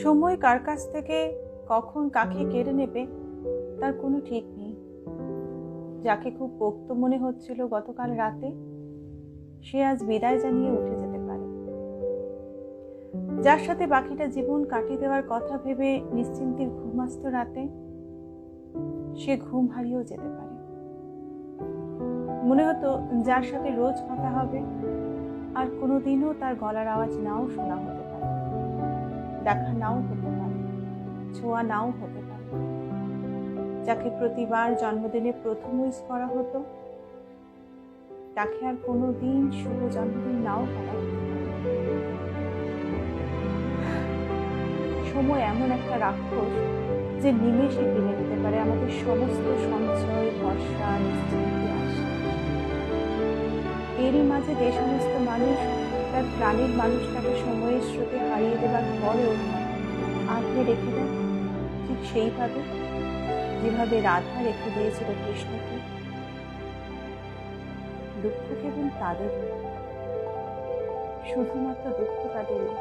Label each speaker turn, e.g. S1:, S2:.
S1: সময় কার কাছ থেকে কখন কাকে কেড়ে নেবে তার কোনো ঠিক নেই। যাকে খুব পোক্ত মনে হচ্ছিল গতকাল রাতে, সে আজ বিদায় জানিয়ে উঠে যেতে পারে। যার সাথে বাকিটা জীবন কাটিয়ে দেওয়ার কথা ভেবে নিশ্চিন্তির ঘুম আসত রাতে, সে ঘুম হারিয়েও যেতে পারে। মনে হতো যার সাথে রোজ কথা হবে আর কোনোদিনও তার গলার আওয়াজ নাও শোনা হতে পারে, দেখা নাও হতে পারে, ছোঁয়া নাও হতে পারে। যাকে প্রতিবার জন্মদিনে প্রথম উইশ করা হতো, তাকে আর কোনোদিন শুভ জন্মদিন নাও করা হতে পারে। সময় এমন একটা রাক্ষস যে নিমেষে কিনে নিতে পারে আমাদের সমস্ত সঞ্চয়, ভরসা, নিশ্চিন্তি, আশা। এরই মাঝে যে সমস্ত মানুষ তার প্রাণের মানুষটাকে সময়ের স্রোতে হারিয়ে দেবার পরেও আগলে রেখে দেয়, ঠিক সেইভাবে যেভাবে রাধা রেখে দিয়েছিল কৃষ্ণকে। দুঃখ কেবল তাদেরই, শুধুমাত্র দুঃখ তাদেরই।